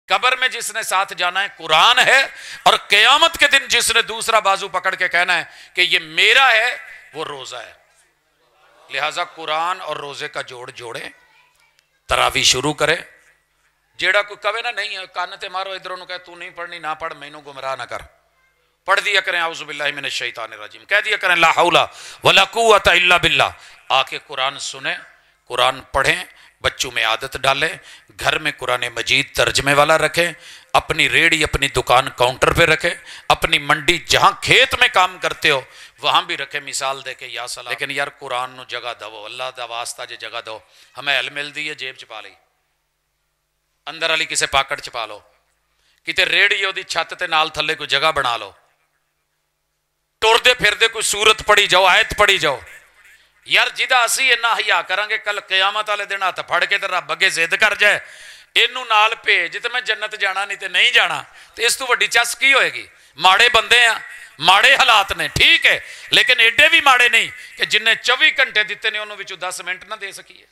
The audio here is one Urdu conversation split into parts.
قبر میں جس نے ساتھ جانا ہے قرآن ہے، اور قیامت کے دن جس نے دوسرا بازو پکڑ کے کہنا ہے کہ یہ میرا ہے وہ روزہ ہے۔ لہٰذا قرآن اور روزے کا جوڑ جوڑے، تراویح شروع کرے۔ جیڑا کوئی کہے نا نہیں کان تے مارو ادھر انہوں کہے تو نہیں پڑھنی نہ پڑھ، مینوں گمراہ نہ کر، پڑھ دیا کریں اعوذ باللہ من الشیطان الرجیم، کہہ دیا کریں لا حول ولا قوت الا باللہ، آ کے قرآن سنیں، قرآن پڑھیں، بچوں میں عادت ڈالیں، گھر میں قرآن مجید ترجمے والا رکھیں، اپنی ریڑھی اپنی دکان کاؤنٹر پہ رکھیں، اپنی منڈی جہاں کھیت میں کام کرتے ہو وہاں بھی رکھیں، مثال دے کے یا سلام۔ لیکن یار قرآن نو جگہ دو، اللہ دا واسطہ جے جگہ دو، ہمیں علم مل دی ہے جیب چپا لی، اندر والی کسے پاکٹ چپا لو، کتے ریڑھی او دی چھت تے نال تھلے کوئی جگہ بنا لو، ٹور دے پھر دے کوئی سورت پڑھی جاؤ، آیت پڑھی جاؤ۔ یار جدا اسی اینا حیا کریں گے کل قیامت والے دن ہاتھ پھڑ کے تے رب اگے ضد کر جائے اینو نال بھیج تے میں جنت جانا نہیں تے نہیں جانا، تے اس تو وڈی چس کی ہوئے گی؟ ماڑے بندے ہیں، ماڑے حالات نے، ٹھیک ہے، لیکن ایڈے بھی ماڑے نہیں کہ جن نے 24 گھنٹے دیتے نے انہوں وچوں 10 منٹ نہ دے سکیے۔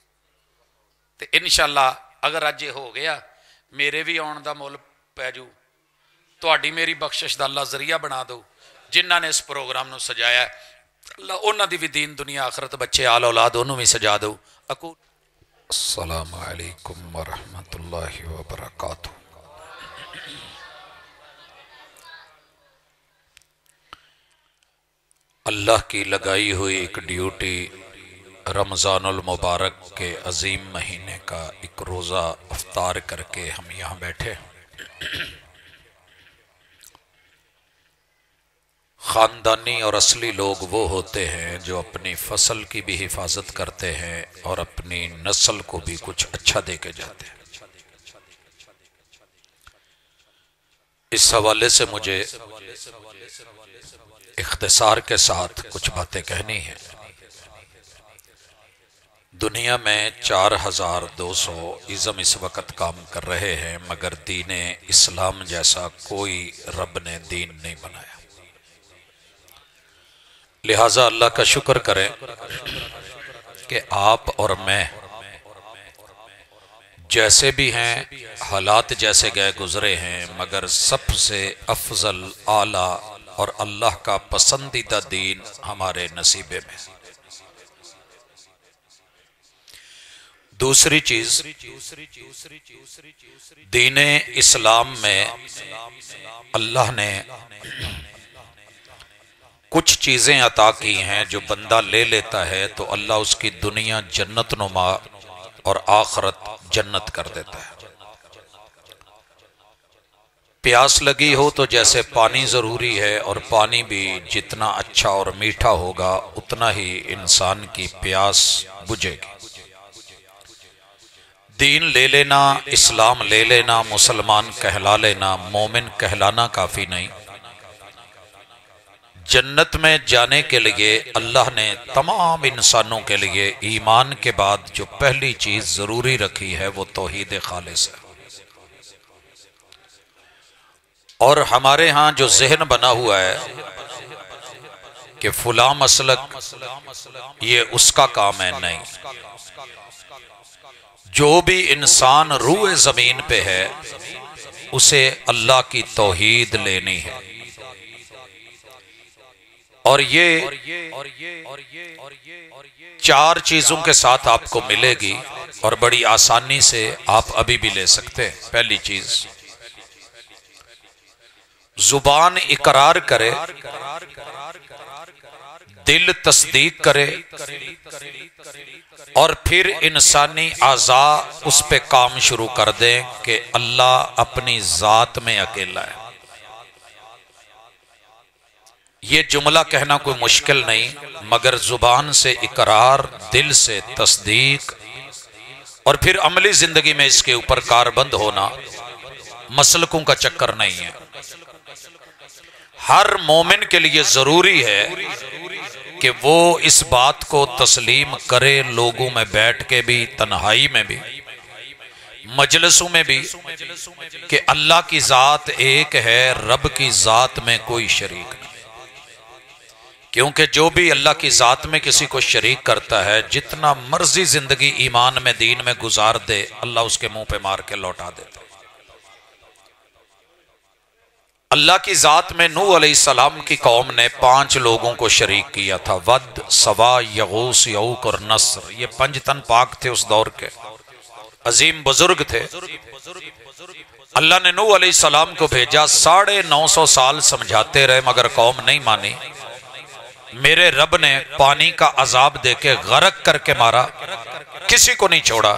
تے انشاءاللہ اگر اج یہ ہو گیا میرے بھی آن دا مول پی جو، تہاڈی میری بخشش دا اللہ ذریعہ بنا دو، جنہاں نے اس پروگرام نو سجایا ہے اللہ انہاں دی بھی دین دنیا آخرت بچے آل اولاد انہوں بھی سجا دو۔ اقول السلام علیکم ورحمۃ اللہ وبرکاتہ۔ اللہ کی لگائی ہوئی ایک ڈیوٹی رمضان المبارک کے عظیم مہینے کا ایک روزہ افطار کر کے ہم یہاں بیٹھے۔ خاندانی اور اصلی لوگ وہ ہوتے ہیں جو اپنی فصل کی بھی حفاظت کرتے ہیں اور اپنی نسل کو بھی کچھ اچھا دے کے جاتے ہیں۔ اس حوالے سے مجھے اختصار کے ساتھ کچھ باتیں کہنی ہیں۔ دنیا میں 4200 ازم اس وقت کام کر رہے ہیں، مگر دین اسلام جیسا کوئی رب نے دین نہیں بنایا۔ لہٰذا اللہ کا شکر کریں کہ آپ اور میں جیسے بھی ہیں، حالات جیسے گئے گزرے ہیں، مگر سب سے افضل اعلیٰ اور اللہ کا پسندیدہ دین ہمارے نصیبے میں۔ دوسری چیز، دین اسلام میں اللہ نے کچھ چیزیں عطا کی ہیں جو بندہ لے لیتا ہے تو اللہ اس کی دنیا جنت نما اور آخرت جنت کر دیتا ہے۔ پیاس لگی ہو تو جیسے پانی ضروری ہے، اور پانی بھی جتنا اچھا اور میٹھا ہوگا اتنا ہی انسان کی پیاس بجھے گی۔ دین لے لینا، اسلام لے لینا، مسلمان کہلا لینا، مومن کہلانا کافی نہیں۔ جنت میں جانے کے لیے اللہ نے تمام انسانوں کے لیے ایمان کے بعد جو پہلی چیز ضروری رکھی ہے وہ توحید خالص ہے۔ اور ہمارے ہاں جو ذہن بنا ہوا ہے کہ فلاں مسلک یہ اس کا کام ہے، نہیں، جو بھی انسان روح زمین پہ ہے اسے اللہ کی توحید لینی ہے، اور یہ 4 چیزوں کے ساتھ آپ کو ملے گی اور بڑی آسانی سے آپ ابھی بھی لے سکتے ہیں۔ پہلی چیز، زبان اقرار کرے، دل تصدیق کرے، اور پھر انسانی اعضاء اس پہ کام شروع کر دیں کہ اللہ اپنی ذات میں اکیلا ہے۔ یہ جملہ کہنا کوئی مشکل نہیں، مگر زبان سے اقرار، دل سے تصدیق، اور پھر عملی زندگی میں اس کے اوپر کاربند ہونا مسلکوں کا چکر نہیں ہے۔ ہر مومن کے لیے ضروری ہے کہ وہ اس بات کو تسلیم کرے، لوگوں میں بیٹھ کے بھی، تنہائی میں بھی، مجلسوں میں بھی، کہ اللہ کی ذات ایک ہے، رب کی ذات میں کوئی شریک نہیں۔ کیونکہ جو بھی اللہ کی ذات میں کسی کو شریک کرتا ہے، جتنا مرضی زندگی ایمان میں دین میں گزار دے، اللہ اس کے منہ پہ مار کے لوٹا دیتا ہے۔ اللہ کی ذات میں نوح علیہ السلام کی قوم نے 5 لوگوں کو شریک کیا تھا، ود، سوا، یغوث، یعوق اور نصر۔ یہ پنجتن پاک تھے اس دور کے، عظیم بزرگ تھے۔ اللہ نے نوح علیہ السلام کو بھیجا، 950 سال سمجھاتے رہے مگر قوم نہیں مانی۔ میرے رب نے پانی کا عذاب دے کے غرق کر کے مارا، کسی کو نہیں چھوڑا۔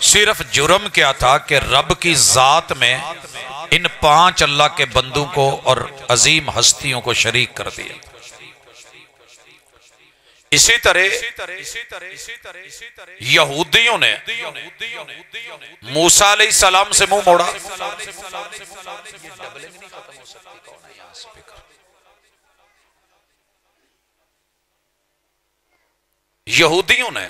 صرف جرم کیا تھا کہ رب کی ذات میں ان 5 اللہ کے بندوں کو اور عظیم ہستیوں کو شریک کر دیا۔ اسی طرح یہودیوں نے موسیٰ علیہ السلام سے منہ موڑا۔ یہودیوں نے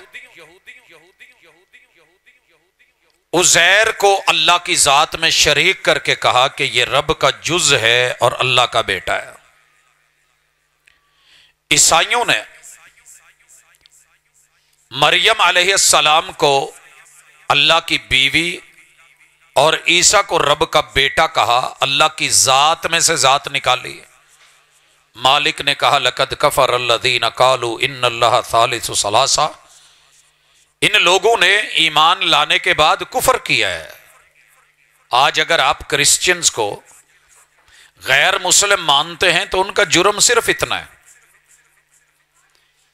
عزیر کو اللہ کی ذات میں شریک کر کے کہا کہ یہ رب کا جز ہے اور اللہ کا بیٹا ہے۔ عیسائیوں نے مریم علیہ السلام کو اللہ کی بیوی اور عیسیٰ کو رب کا بیٹا کہا، اللہ کی ذات میں سے ذات نکالی۔ مالک نے کہا لقد کفر الذین قالوا ان اللہ ثالث ثلاثہ، ان لوگوں نے ایمان لانے کے بعد کفر کیا ہے۔ آج اگر آپ کرسچنز کو غیر مسلم مانتے ہیں تو ان کا جرم صرف اتنا ہے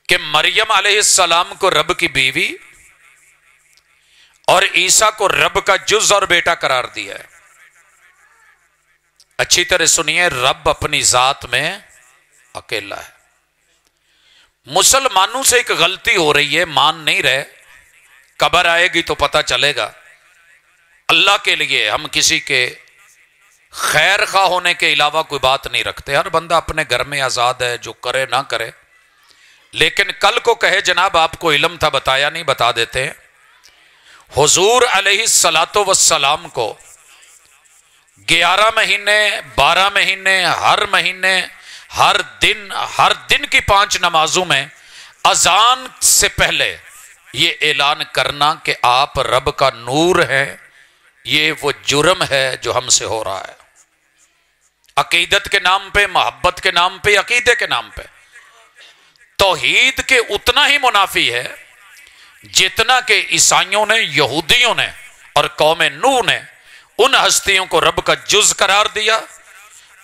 کہ مریم علیہ السلام کو رب کی بیوی اور عیسیٰ کو رب کا جز اور بیٹا قرار دیا ہے۔ اچھی طرح سنیے، رب اپنی ذات میں اکیلا ہے۔ مسلمانوں سے ایک غلطی ہو رہی ہے، مان نہیں رہے، قبر آئے گی تو پتہ چلے گا۔ اللہ کے لیے ہم کسی کے خیر خواہ ہونے کے علاوہ کوئی بات نہیں رکھتے، ہر بندہ اپنے گھر میں آزاد ہے، جو کرے نہ کرے، لیکن کل کو کہے جناب آپ کو علم تھا بتایا نہیں، بتا دیتے ہیں۔ حضور علیہ الصلاۃ والسلام کو 11 مہینے 12 مہینے ہر دن کی 5 نمازوں میں اذان سے پہلے یہ اعلان کرنا کہ آپ رب کا نور ہیں، یہ وہ جرم ہے جو ہم سے ہو رہا ہے، عقیدت کے نام پہ، محبت کے نام پہ، عقیدے کے نام پہ۔ توحید کے اتنا ہی منافی ہے جتنا کہ عیسائیوں نے، یہودیوں نے اور قوم نوح نے ان ہستیوں کو رب کا جز قرار دیا۔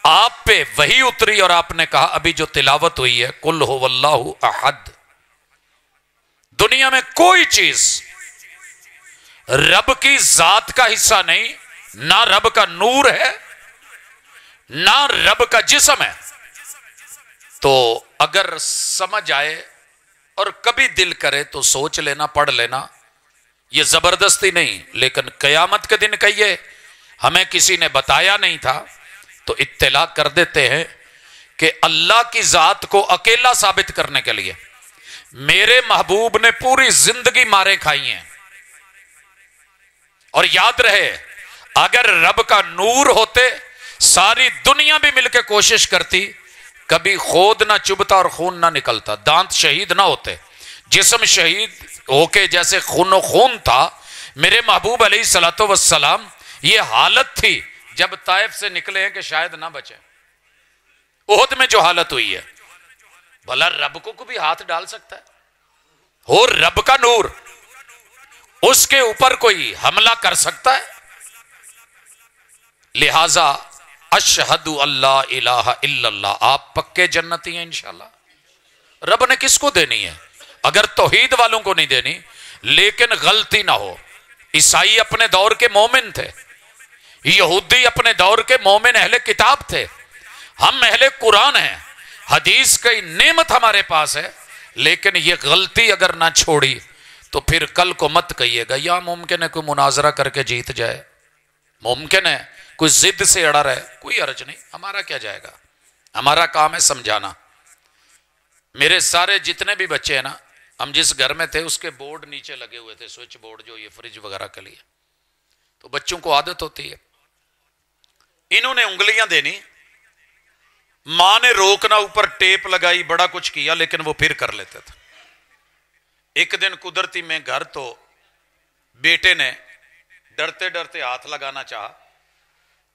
آپ پہ وحی اتری اور آپ نے کہا، ابھی جو تلاوت ہوئی ہے قل هو اللہ احد، دنیا میں کوئی چیز رب کی ذات کا حصہ نہیں، نہ رب کا نور ہے نہ رب کا جسم ہے۔ تو اگر سمجھ آئے اور کبھی دل کرے تو سوچ لینا، پڑھ لینا، یہ زبردستی نہیں، لیکن قیامت کے دن کہیے ہمیں کسی نے بتایا نہیں تھا تو اطلاع کر دیتے ہیں کہ اللہ کی ذات کو اکیلا ثابت کرنے کے لیے میرے محبوب نے پوری زندگی مارے کھائی ہیں۔ اور یاد رہے، اگر رب کا نور ہوتے ساری دنیا بھی مل کے کوشش کرتی، کبھی خود نہ چبھتا اور خون نہ نکلتا، دانت شہید نہ ہوتے، جسم شہید ہو کے جیسے خون و خون تھا۔ میرے محبوب علیہ الصلوۃ والسلام یہ حالت تھی جب طائف سے نکلے ہیں کہ شاید نہ بچے۔ احد میں جو حالت ہوئی ہے، بھلا رب کو بھی ہاتھ ڈال سکتا ہے؟ ہو رب کا نور، اس کے اوپر کوئی حملہ کر سکتا ہے؟ لہذا اشہد اللہ الہ الا اللہ، آپ پکے جنتی ہیں انشاءاللہ۔ رب نے کس کو دینی ہے؟ اگر توحید والوں کو نہیں دینی، لیکن غلطی نہ ہو، عیسائی اپنے دور کے مومن تھے، یہودی اپنے دور کے مومن اہل کتاب تھے، ہم اہل قرآن ہیں، حدیث کی نعمت ہمارے پاس ہے، لیکن یہ غلطی اگر نہ چھوڑی تو پھر کل کو مت کہیے گا یا ممکن ہے کوئی مناظرہ کر کے جیت جائے، ممکن ہے کوئی ضد سے اڑا رہے، کوئی حرج نہیں، ہمارا کیا جائے گا، ہمارا کام ہے سمجھانا۔ میرے سارے جتنے بھی بچے ہیں نا، ہم جس گھر میں تھے اس کے بورڈ نیچے لگے ہوئے تھے، سوئچ بورڈ جو یہ فریج وغیرہ کے لیے، تو بچوں کو عادت ہوتی ہے، انہوں نے انگلیاں دینی، ماں نے روکنا، اوپر ٹیپ لگائی، بڑا کچھ کیا، لیکن وہ پھر کر لیتے تھے۔ ایک دن قدرتی میں گھر تو بیٹے نے ڈرتے ڈرتے ہاتھ لگانا چاہا،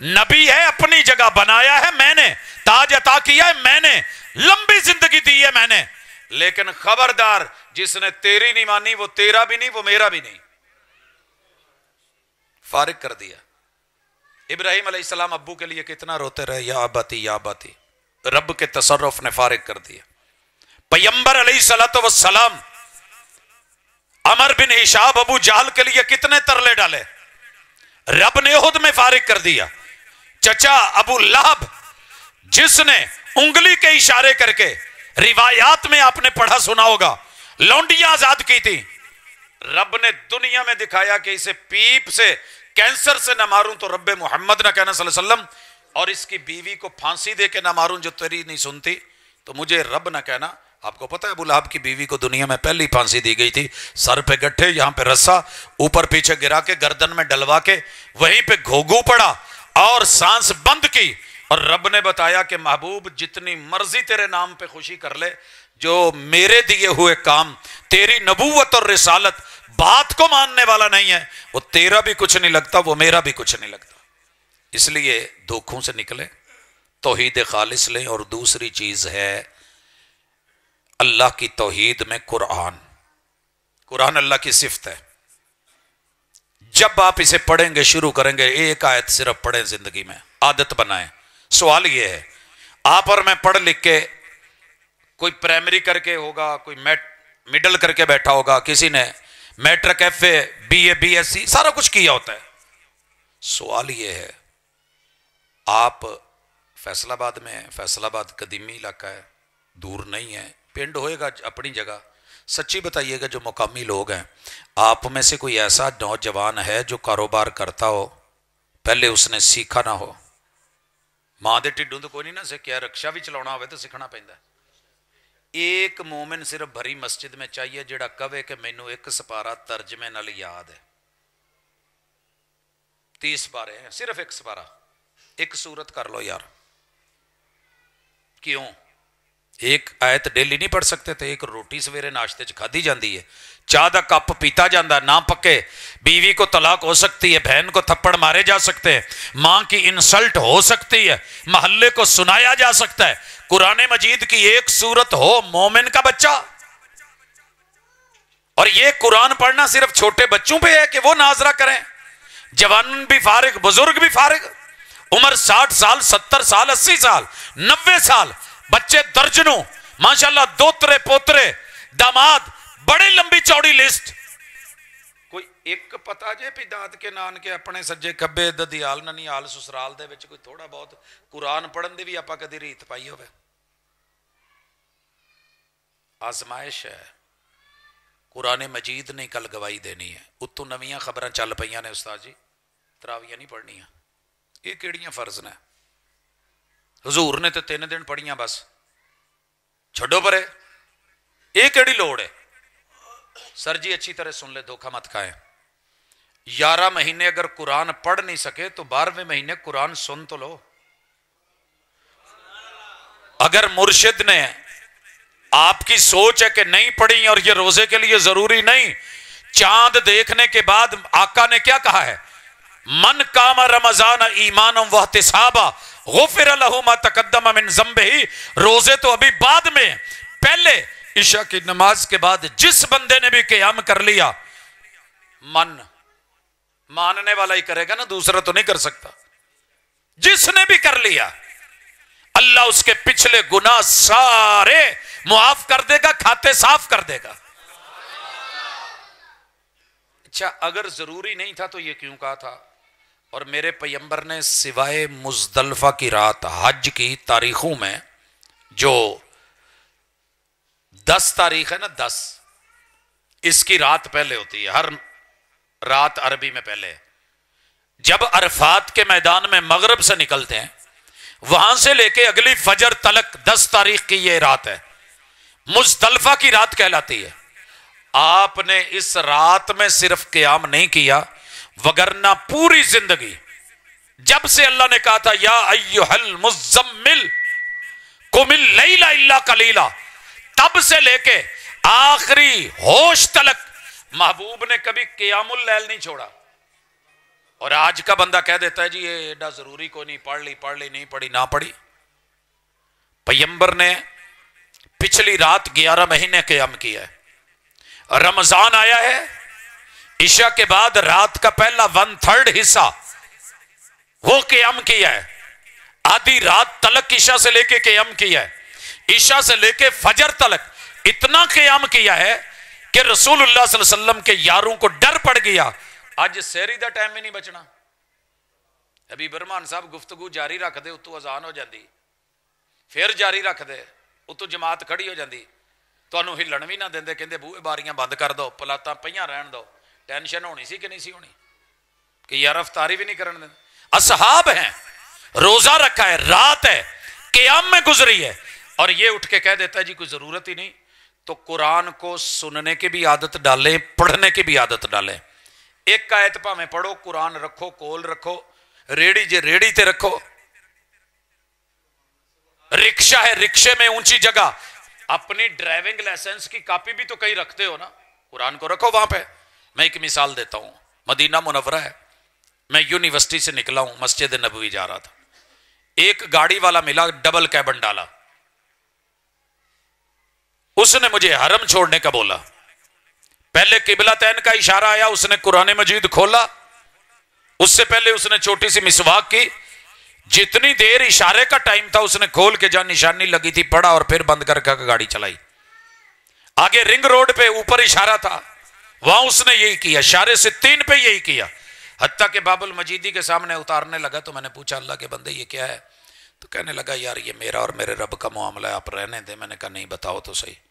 نبی ہے اپنی جگہ، بنایا ہے میں نے، تاج عطا کیا ہے میں نے، لمبی زندگی دی ہے میں نے، لیکن خبردار جس نے تیری نہیں مانی وہ تیرا بھی نہیں، وہ میرا بھی نہیں، فارغ کر دیا۔ ابراہیم علیہ السلام ابو کے لیے کتنا روتے رہے، یا اباتی یا اباتی، رب کے تصرف نے فارغ کر دیا۔ پیغمبر علیہ السلام عمر بن ہشام ابو جہل کے لیے کتنے ترلے ڈالے، رب نے احد میں فارغ کر دیا۔ چچا ابو لہب جس نے انگلی کے اشارے کر کے، روایات میں آپ نے پڑھا سنا ہوگا، لونڈیاں آزاد کی تھی، رب نے دنیا میں دکھایا کہ اسے پیپ سے کینسر سے نہ ماروں تو رب محمد نہ کہنا صلی اللہ علیہ وسلم، اور اس کی بیوی کو پھانسی دے کے نہ ماروں جو تیری نہیں سنتی تو مجھے رب نہ کہنا۔ آپ کو پتہ ہے ابو لہب کی بیوی کو دنیا میں پہلی پھانسی دی گئی تھی، سر پہ گٹھے، یہاں پہ رسا، اوپر پیچھے گرا کے گردن میں ڈلوا کے وہیں پہ گھوگو پڑا اور سانس بند کی، اور رب نے بتایا کہ محبوب جتنی مرضی تیرے نام پہ خوشی کر لے، جو میرے دیے ہوئے کام، تیری نبوت اور رسالت بات کو ماننے والا نہیں ہے، وہ تیرا بھی کچھ نہیں لگتا، وہ میرا بھی کچھ نہیں لگتا۔ اس لیے دھوکوں سے نکلیں، توحید خالص لیں، اور دوسری چیز ہے اللہ کی توحید میں قرآن۔ قرآن اللہ کی صفت ہے، جب آپ اسے پڑھیں گے، شروع کریں گے، ایک آیت صرف پڑھیں، زندگی میں عادت بنائیں۔ سوال یہ ہے، آپ اور میں پڑھ لکھ کے، کوئی پرائمری کر کے ہوگا، کوئی مڈل کر کے بیٹھا ہوگا، کسی نے matric F A B A B S C سارا کچھ کیا ہوتا ہے۔ سوال یہ ہے، آپ فیصل آباد میں ہیں، فیصل آباد قدیمی علاقہ ہے، دور نہیں ہے، پنڈ ہوئے گا اپنی جگہ، سچی بتائیے گا جو مقامی لوگ ہیں، آپ میں سے کوئی ایسا نوجوان ہے جو کاروبار کرتا ہو، پہلے اس نے سیکھا نہ ہو؟ ماں دے ٹھڈوں تو کوئی نہیں نہ سیکھیا، رکشا بھی چلانا ہوئے تو سیکھنا پہندا ہے۔ ایک مومن صرف بھری مسجد میں چاہیے جڑا کہے کہ مینوں ایک سپارہ ترجمے نال یاد ہے، 30 پارے ہیں، صرف ایک سپارہ، ایک سورت کر لو یار۔ کیوں؟ ایک آیت ڈیلی نہیں پڑھ سکتے تھے؟ ایک روٹی سویرے ناشتے چ کھادی جاندی ہے، چاہ دا کپ پیتا جاندہ، نہ پکے، بیوی کو طلاق ہو سکتی ہے، بہن کو تھپڑ مارے جا سکتے ہیں، ماں کی انسلٹ ہو سکتی ہے، محلے کو سنایا جا سکتا ہے۔ قرآن مجید کی ایک سورت ہو مومن کا بچہ، اور یہ قرآن پڑھنا صرف چھوٹے بچوں پہ ہے کہ وہ ناظرہ کریں، جوان بھی فارغ، بزرگ بھی فارغ، عمر 60 سال 70 سال 80 سال 90 سال، بچے درجنوں، ماشاءاللہ دوترے پوترے داماد، بڑی لمبی چوڑی لسٹ۔ کوئی ایک پتا جے پی داد کے نان کے اپنے سجے کبے ددیال ننیال سسرال دے وچ کوئی تھوڑا بہت قرآن پڑھن دی بھی آپا کدی ریت پائی ہوئے؟ آزمائش ہے، قرآن مجید نے کل گواہی دینی ہے، اتو نویاں خبراں چل پئیاں نے استاد جی، تراویاں نہیں پڑھنیاں، یہ کیڑیاں فرض نے؟ حضور نے تو 3 دن پڑھیاں بس، چھڈو پرے، یہ کیڑی لوڑ ہے؟ سر جی اچھی طرح سن لے، دھوکہ مت کھائیں، 11 مہینے اگر قرآن پڑھ نہیں سکے تو 12ویں مہینے قرآن سن تو لو۔ اگر مرشد نے آپ کی سوچ ہے کہ نہیں پڑھی اور یہ روزے کے لیے ضروری نہیں، چاند دیکھنے کے بعد آقا نے کیا کہا ہے؟ من قام رمضان ایمانا واحتسابا غفر لہ ما تقدم من ذنبہ، روزے تو ابھی بعد میں، پہلے عشاء کی نماز کے بعد جس بندے نے بھی قیام کر لیا، ماننے والا ہی کرے گا نا، دوسرا تو نہیں کر سکتا، جس نے بھی کر لیا اللہ اس کے پچھلے گناہ سارے معاف کر دے گا، کھاتے صاف کر دے گا۔ اچھا اگر ضروری نہیں تھا تو یہ کیوں کہا تھا؟ اور میرے پیغمبر نے سوائے مزدلفہ کی رات حج کی تاریخوں میں، جو 10 تاریخ ہے نا، 10 اس کی رات پہلے ہوتی ہے، ہر رات عربی میں پہلے، جب عرفات کے میدان میں مغرب سے نکلتے ہیں وہاں سے لے کے اگلی فجر تلک 10 تاریخ کی یہ رات ہے، مزدلفہ کی رات کہلاتی ہے۔ آپ نے اس رات میں صرف قیام نہیں کیا، وگرنہ پوری زندگی، جب سے اللہ نے کہا تھا یا ایھا المزمل قم اللیل الا قلیلا، تب سے لے کے آخری ہوش تلک محبوب نے کبھی قیام اللیل نہیں چھوڑا۔ اور آج کا بندہ کہہ دیتا ہے جی یہ ایڈا ضروری کوئی نہیں، پڑھ لی نہیں پڑھی نہ پڑھی۔ پیغمبر نے پچھلی رات 11 مہینے قیام کیا ہے، رمضان آیا ہے، عشاء کے بعد رات کا پہلا 1/3 حصہ وہ قیام کیا ہے، آدھی رات تلک عشاء سے لے کے قیام کیا ہے، عشاء سے لے کے فجر تلک اتنا قیام کیا ہے کہ رسول اللہ صلی اللہ علیہ وسلم کے یاروں کو ڈر پڑ گیا آج سحری دا ٹائم ہی نہیں بچنا۔ حبیب رحمان صاحب گفتگو جاری رکھ دے، اتو اذان ہو جاندی، پھر جاری رکھ دے، اتو جماعت کھڑی ہو جاندی، تو انہوں ہلن بھی نہ دیندے، کہندے بوئے باریاں بند کر دو، پلاتاں پہیاں رہن دو۔ ٹینشن ہونی سی کہ نہیں سی ہونی کہ یار افطاری بھی نہیں کرن دیں۔ اصحاب ہیں، روزہ رکھا ہے، رات ہے، قیام میں گزری ہے، اور یہ اٹھ کے کہہ دیتا ہے جی کوئی ضرورت ہی نہیں۔ تو قرآن کو سننے کی بھی عادت ڈالیں، پڑھنے کی بھی عادت ڈالیں۔ ایک آیت پا میں پڑھو، قرآن رکھو، کول رکھو، ریڑی جے ریڑی تے رکھو، رکشہ ہے رکشے میں اونچی جگہ، اپنی ڈرائیونگ لائسنس کی کاپی بھی تو کہیں رکھتے ہو نا، قرآن کو رکھو وہاں پہ۔ میں ایک مثال دیتا ہوں، مدینہ منورہ ہے، میں یونیورسٹی سے نکلا ہوں، مسجد نبوی جا رہا تھا، ایک گاڑی والا ملا، ڈبل کیبن ڈالا، اس نے مجھے حرم چھوڑنے کا بولا، پہلے قبلتین کا اشارہ آیا، اس نے قرآن مجید کھولا، اس سے پہلے اس نے چھوٹی سی مسواک کی، جتنی دیر اشارے کا ٹائم تھا اس نے کھول کے جہاں نشانی لگی تھی پڑھا، اور پھر بند کر کے گاڑی چلائی۔ آگے رنگ روڈ پہ اوپر اشارہ تھا، وہاں اس نے یہی کیا، اشارے سے 3 پہ یہی کیا، حتیٰ کہ باب المجیدی کے سامنے اتارنے لگا تو میں نے پوچھا اللہ کے بندے یہ کیا ہے؟ تو کہنے لگا یار یہ میرا اور میرے رب کا معاملہ ہے، آپ رہنے دیں۔ میں نے کہا نہیں بتاؤ تو صحیح۔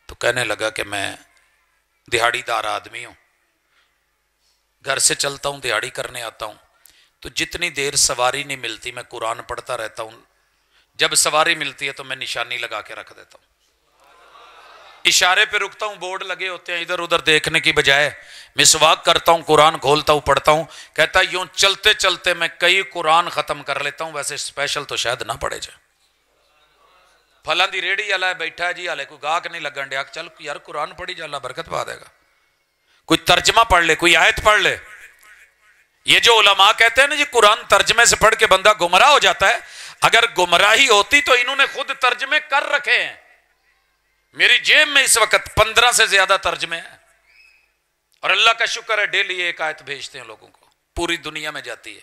تو کہنے لگا کہ میں دہاڑی دار آدمی ہوں، گھر سے چلتا ہوں، دہاڑی کرنے آتا ہوں، تو جتنی دیر سواری نہیں ملتی میں قرآن پڑھتا رہتا ہوں، جب سواری ملتی ہے تو میں نشانی لگا کے رکھ دیتا ہوں، اشارے پہ رکتا ہوں، بورڈ لگے ہوتے ہیں، ادھر ادھر دیکھنے کی بجائے مسواک کرتا ہوں، قرآن کھولتا ہوں، پڑھتا ہوں۔ کہتا ہے یوں چلتے چلتے میں کئی قرآن ختم کر لیتا ہوں، ویسے اسپیشل تو شاید نہ پڑھے جائے۔ پھلاں دی ریڑھی والا بیٹھا ہے جی، ہالے کوئی گاہک نہیں لگن ڈیا، چل یار قرآن پڑھی جا، اللہ برکت پا دے گا، کوئی ترجمہ پڑھ لے، کوئی آیت پڑھ لے۔ یہ جو علماء کہتے ہیں نا جی قرآن ترجمے سے پڑھ کے بندہ گمراہ ہو جاتا ہے، اگر گمراہی ہوتی تو انہوں نے خود ترجمے کر رکھے ہیں۔ میری جیب میں اس وقت 15 سے زیادہ ترجمے ہیں، اور اللہ کا شکر ہے ڈیلی ایک آیت بھیجتے ہیں لوگوں کو، پوری دنیا میں جاتی ہے۔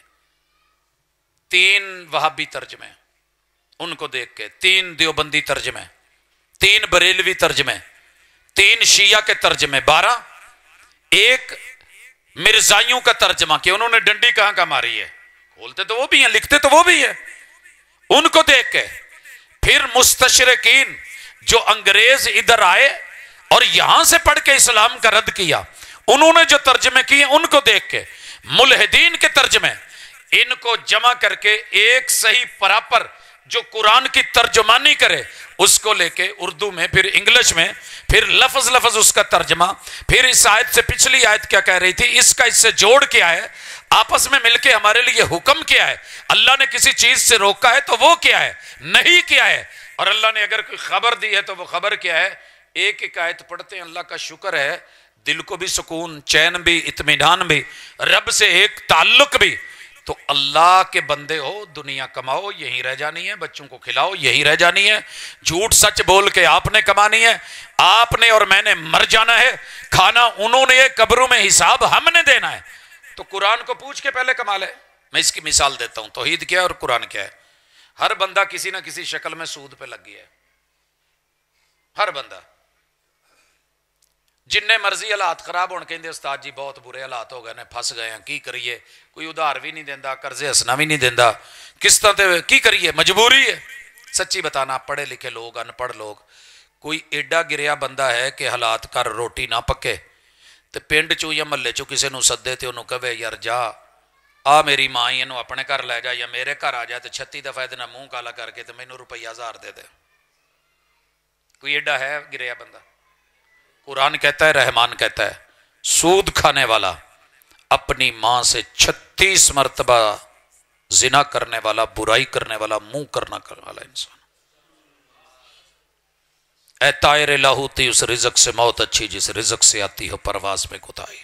3 وہابی ترجمے ان کو دیکھ کے، 3 دیوبندی ترجمے، 3 بریلوی ترجمے، 3 شیعہ کے ترجمے، 12، ایک مرزائیوں کا ترجمہ کہ انہوں نے ڈنڈی کہاں کا ماری ہے، کھولتے تو وہ بھی ہیں، لکھتے تو وہ بھی ہیں، ان کو دیکھ کے پھر مستشرقین جو انگریز ادھر آئے اور یہاں سے پڑھ کے اسلام کا رد کیا، انہوں نے جو ترجمے کیے ان کو دیکھ کے، ملحدین کے ترجمے، ان کو جمع کر کے ایک صحیح پراپر جو قرآن کی ترجمانی کرے اس کو لے کے اردو میں، پھر انگلش میں، پھر لفظ لفظ اس کا ترجمہ، پھر اس آیت سے پچھلی آیت کیا کہہ رہی تھی، اس کا اس سے جوڑ کیا ہے، آپس میں مل کے ہمارے لیے حکم کیا ہے، اللہ نے کسی چیز سے روکا ہے تو وہ کیا ہے، نہیں کیا ہے، اور اللہ نے اگر کوئی خبر دی ہے تو وہ خبر کیا ہے۔ ایک ایک آیت پڑھتے ہیں، اللہ کا شکر ہے دل کو بھی سکون، چین بھی، اطمینان بھی، رب سے ایک تعلق بھی۔ تو اللہ کے بندے ہو، دنیا کماؤ یہیں رہ جانی ہے، بچوں کو کھلاؤ یہیں رہ جانی ہے، جھوٹ سچ بول کے آپ نے کمانی ہے، آپ نے اور میں نے مر جانا ہے، کھانا انہوں نے، قبروں میں حساب ہم نے دینا ہے۔ تو قرآن کو پوچھ کے پہلے کما لے۔ میں اس کی مثال دیتا ہوں، توحید کیا ہے اور قرآن کیا ہے۔ ہر بندہ کسی نہ کسی شکل میں سود پہ لگ گیا ہے، ہر بندہ، جننے مرضی حالات خراب ہونے کہندے استاد جی بہت برے حالات ہو گئے نے، پھس گئے ہیں، کی کریے، کوئی ادھار بھی نہیں دیندا، قرضے ہسنا بھی نہیں دیندا، قسطاں تے کی کریے، مجبوری ہے۔ سچی بتانا، پڑھے لکھے لوگ، ان پڑھ لوگ، کوئی ایڈا گریا بندہ ہے کہ حالات کر روٹی نہ پکے تے پنڈ چوں یا محلے چوں کسے نو سدے تے انہوں کہے یار جا آ میری ماں ہی انہوں اپنے گھر لے جا، یا میرے گھر آ جائے تو 36 دفعہ دے منہ کالا کر کے تے مینوں ₹1000 دے دے۔ کوئی ایڈا ہے گریا بندہ؟ قرآن کہتا ہے، رحمان کہتا ہے، سود کھانے والا، اپنی ماں سے 36 مرتبہ زنا کرنے والا، برائی کرنے والا، منہ کرنا کرنے والا انسان، اے طائر لاہوتی، اس رزق سے موت اچھی جس رزق سے آتی ہو پرواز میں کوتاہی۔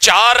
4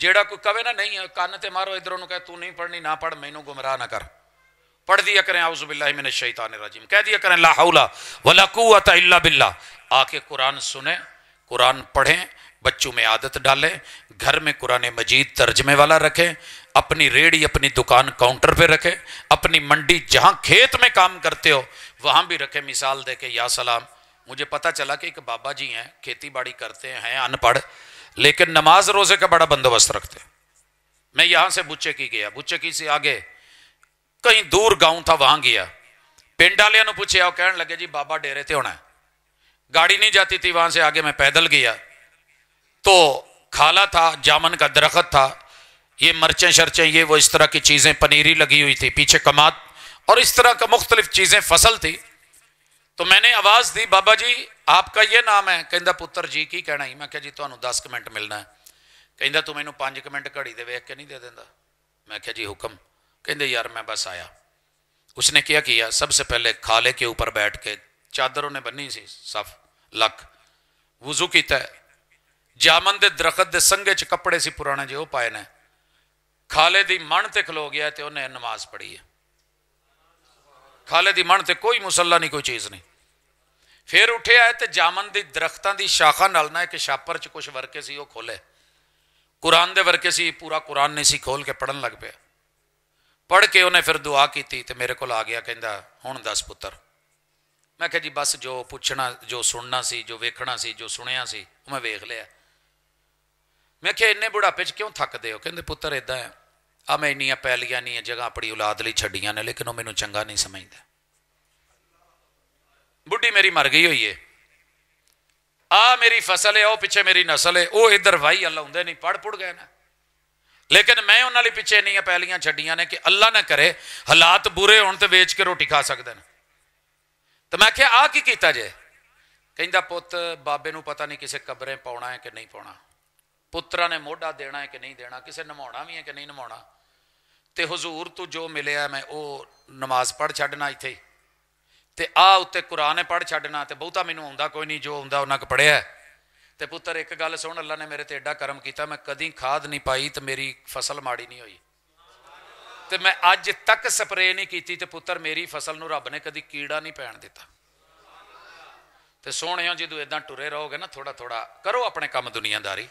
جیڑا کوئی کہے نا نہیں کان تے مارو ادھر انہوں کہے تو نہیں پڑھنی نہ پڑھ مینوں گمراہ نہ کر، پڑھ دیا کریں اعوذ باللہ من الشیطان الرجیم، کہہ دیا کریں لا حول ولا قوت الا باللہ، آ کے قرآن سنیں، قرآن پڑھیں، بچوں میں عادت ڈالیں، گھر میں قرآن مجید ترجمے والا رکھیں، اپنی ریڑھی اپنی دکان کاؤنٹر پہ رکھیں، اپنی منڈی جہاں کھیت میں کام کرتے ہو وہاں بھی رکھیں، مثال دے کے یا سلام۔ مجھے پتہ چلا کہ ایک بابا جی ہیں کھیتی باڑی کرتے ہیں ان پڑھ لیکن نماز روزے کا بڑا بندوبست رکھتے ہیں۔ میں یہاں سے بچے کی گیا، بچے کی سے آگے کہیں دور گاؤں تھا وہاں گیا، پنڈ والوں نے پوچھے آؤ، کہنے لگے جی بابا ڈیرے تے ہونا ہے، گاڑی نہیں جاتی تھی وہاں سے آگے میں پیدل گیا تو کھالا تھا، جامن کا درخت تھا، یہ مرچیں شرچیں یہ وہ اس طرح کی چیزیں، پنیری لگی ہوئی تھی، پیچھے کماد اور اس طرح کا مختلف چیزیں فصل تھی۔ تو میں نے آواز دی بابا جی آپ کا یہ نام ہے؟ کہندا پتر جی کی کہنا ہی، میں کہا جی تمہیں 10 منٹ ملنا ہے، کہندا تو مینوں 5 منٹ گھڑی دے ویکھ کے نہیں دے دیندا، میں کہا جی حکم، کہندے یار میں بس آیا۔ اس نے کیا سب سے پہلے کھالے کے اوپر بیٹھ کے چادروں نے بنی سی صف لک وضو کیتا ہے، جامن دے درخت دے سنگے چ کپڑے سی پرانے جو پائے نے، کھالے دی من تے کھلو گیا تے انہیں نماز پڑھی ہے، کھالے دی من تے کوئی مصلی نہیں کوئی چیز نہیں، پھر اٹھے آئے تے جامن دی درختاں دی شاخا نالنا ہے کہ شاپر چ کچھ ورکے سی وہ کھولے، قرآن دے ورکے سی، پورا قرآن نہیں سی، کھول کے پڑھن لگ پیا، پڑھ کے انہیں پھر دعا کی تھی تے میرے کو آ گیا، کہندا ہن دس پتر، میں کہا جی بس جو پوچھنا جو سننا سی جو ویکھنا سی جو سنیا سی میں ویکھ لیا۔ میں کہ انے بڑھاپے کیوں تھک دے ہو؟ کہندے پتر ادا ہے آ میں انیاں پیلیاں نہیں جگہ اپنی اولاد لی چھڈیاں نے لیکن وہ مینوں چنگا نہیں سمجھدا، بڈھی میری مر گئی ہوئی ہے، آ میری فصل ہے او پیچھے میری نسل ہے، وہ ادھر وائی اللہ ہوں نہیں پڑھ پڑھ گئے نا، لیکن میں انہاں لی پیچھے انیاں پیلیاں چھڈیاں نے کہ اللہ نہ کرے حالات برے ہون تے ویچ کے روٹی کھا سکدے ہیں۔ تو میں کہا آ کی کیتا جے؟ کہندا پت بابے نو پتہ نہیں کسے قبریں پاؤنا ہے کہ نہیں پاؤنا، پترا نے موڈا دینا ہے کہ نہیں دینا، کسے نماؤنا بھی ہے کہ نہیں نماؤنا، تے حضور تو جو ملیا میں او نماز پڑھ چھڈنا ایتھے تے آ اتے قرآن پڑھ چھڈنا تے بہتا مینوں ہوندا کوئی نہیں، جو ہوندا انہاں کو پڑھیا ہے۔ تے پتر ایک گل سن، اللہ نے میرے تے ایڈا کرم کیتا، میں کدی کھاد نہیں پائی تے میری فصل ماڑی نہیں ہوئی، تے میں اج تک سپرے نہیں کیتی تے پتر میری فصل نو رب نے کدی کیڑا نہیں پین دیتا۔ تے سونے ہو جدو اداں ٹرے رہو گے نا تھوڑا تھوڑا کرو اپنے کام دنیا داری،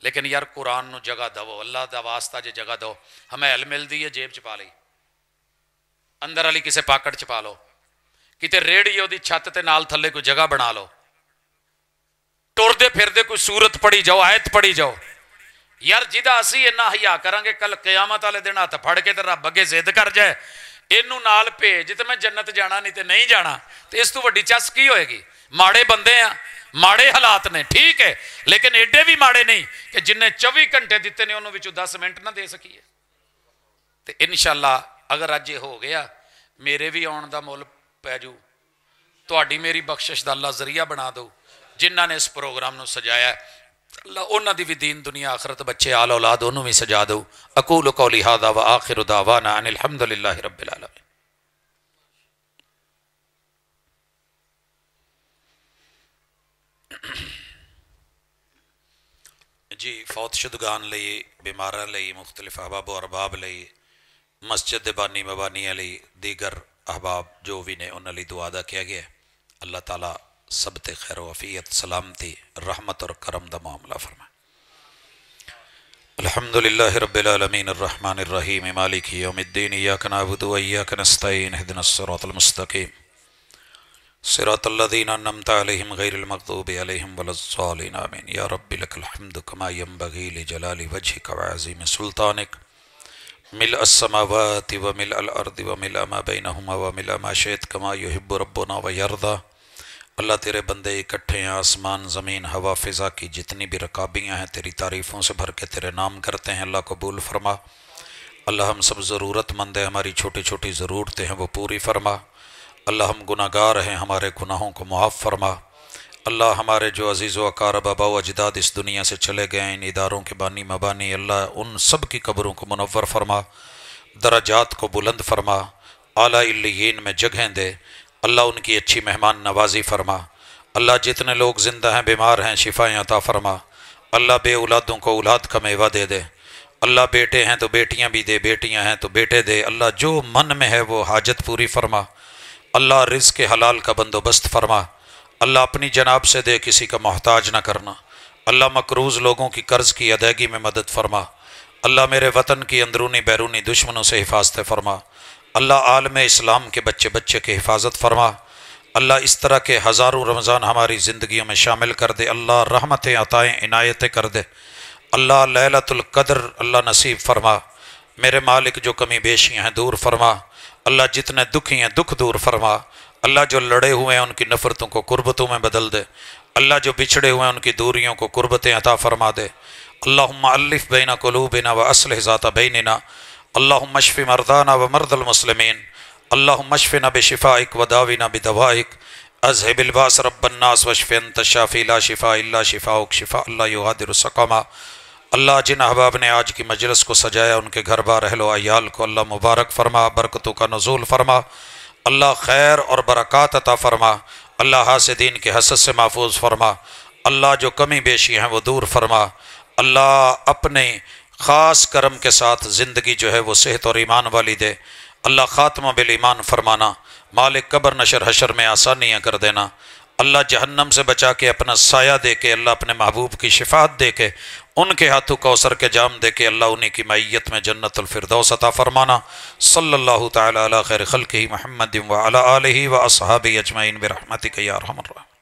لیکن یار قرآن نو جگہ دو، اللہ دا واسطہ جے جگہ دو، ہمیں علم ملدی ہے جیب چ پا لئی، اندر والی کسے پاکٹ چ پا لو، کتے ریڑھی وہ چھت تے نال تھلے کوئی جگہ بنا لو، ٹردے پھردے کوئی سورت پڑھی جاؤ آیت پڑھی جاؤ، یار جدا اسی اتنا حیا کریں گے کل قیامت والے دن ہاتھ پھڑ کے تے رب اگے ضد کر جائے اینو نال بھیج تے میں جنت جانا نہیں تے نہیں جانا، تے اس تو وڈی چس کی ہوئے گی؟ ماڑے بندے ہیں، ماڑے حالات نے ٹھیک ہے، لیکن ایڈے بھی ماڑے نہیں کہ جن نے 24 گھنٹے دیتے نے انہوں وچوں 10 منٹ نہ دے سکیے۔ تے انشاءاللہ اگر اج یہ ہو گیا میرے بھی آن دا مول پی جو، تہاڈی میری بخشش دا اللہ ذریعہ بنا دو، جنہاں نے اس پروگرام نو سجایا ہے اللہ انہاں دی بھی دین دنیا آخرت بچے آل اولاد انہوں بھی سجا دو۔ اقول قولی ھذا وآخر دعوانا ان الحمدللہ رب العالمین۔ جی فوت شدگان لئی، بیماراں لئی، مختلف احباب و ارباب لئی، مسجد دے بانی مبانیاں لئی، دیگر احباب جو بھی نے انہاں لئی دعا دا کیا گیا ہے، اللہ تعالیٰ سب تے خیر و عافیت سلامتی رحمت اور کرم دا معاملہ فرمائے۔ الحمدللہ رب العالمین الرحمن الرحیم مالک یوم الدین ایاک نعبد و ایاک نستعین اہدنا الصراط المستقیم صراط الذین انعمت علیہم غیر المغضوب علیہم ولا الضالین آمین۔ یا رب لک الحمد کما ینبغی لجلال وجہک وعظیم سلطانک ملء السماوات وملء الارض وملء ما بینہما وملء ما شئت کما یحب ربنا ویرضا۔ اللہ تیرے بندے اکٹھے ہیں، آسمان زمین ہوا فضا کی جتنی بھی رکابیاں ہیں تیری تعریفوں سے بھر کے تیرے نام کرتے ہیں، اللہ قبول فرما۔ اللہ ہم سب ضرورت مند ہیں، ہماری چھوٹی چھوٹی ضرورتیں ہیں وہ پوری فرما۔ اللہ ہم گناہ گار ہیں، ہمارے گناہوں کو معاف فرما۔ اللہ ہمارے جو عزیز و اقارب آبا و اجداد اس دنیا سے چلے گئے ہیں، ان اداروں کے بانی مبانی، اللہ ان سب کی قبروں کو منور فرما، درجات کو بلند فرما، اعلیٰ علیین میں جگہیں دے، اللہ ان کی اچھی مہمان نوازی فرما۔ اللہ جتنے لوگ زندہ ہیں بیمار ہیں شفائیں عطا فرما۔ اللہ بے اولادوں کو اولاد کا میوہ دے دے۔ اللہ بیٹے ہیں تو بیٹیاں بھی دے، بیٹیاں ہیں تو بیٹے دے، اللہ جو من میں ہے وہ حاجت پوری فرما، اللہ رزق حلال کا بندوبست فرما، اللہ اپنی جناب سے دے، کسی کا محتاج نہ کرنا، اللہ مقروض لوگوں کی قرض کی ادائیگی میں مدد فرما، اللہ میرے وطن کی اندرونی بیرونی دشمنوں سے حفاظت فرما، اللہ عالم اسلام کے بچے بچے کی حفاظت فرما، اللہ اس طرح کے ہزاروں رمضان ہماری زندگیوں میں شامل کر دے، اللہ رحمتیں عطائیں عنایتیں کر دے، اللہ لیلۃ القدر اللہ نصیب فرما، میرے مالک جو کمی بیشیاں ہیں دور فرما، اللہ جتنے دکھی ہیں دکھ دور فرما، اللہ جو لڑے ہوئے ہیں ان کی نفرتوں کو قربتوں میں بدل دے، اللہ جو بچھڑے ہوئے ہیں ان کی دوریوں کو قربتیں عطا فرما دے، اللہم الف بین قلوبنا واصلح ذات بیننا، اللہم اشف مرضانا ومرضى المسلمین، اللہم اشفنا بشفائک وداونا بدوائک، اذهب الباس رب الناس واشف انت الشافی لا شفاء الا شفاؤک شفاء لا یغادر سقما۔ اللہ جن احباب نے آج کی مجلس کو سجایا ان کے گھر بار اہل و عیال کو اللہ مبارک فرما، برکتوں کا نزول فرما، اللہ خیر اور برکات عطا فرما، اللہ حاسدین کے حسد سے محفوظ فرما، اللہ جو کمی بیشی ہیں وہ دور فرما، اللہ اپنے خاص کرم کے ساتھ زندگی جو ہے وہ صحت اور ایمان والی دے، اللہ خاتمہ بالایمان فرمانا، مالک قبر نشر حشر میں آسانیاں کر دینا، اللہ جہنم سے بچا کے اپنا سایہ دے کے، اللہ اپنے محبوب کی شفاعت دے کے، ان کے ہاتھوں کوثر کے جام دے کے اللہ انہی کی معیت میں جنت الفردوس عطا فرمانا۔ صلی اللہ تعالی علی خیر خلقہ محمد وعلی آلہ واصحابہ اجمعین برحمتک یا ارحم الراحمین۔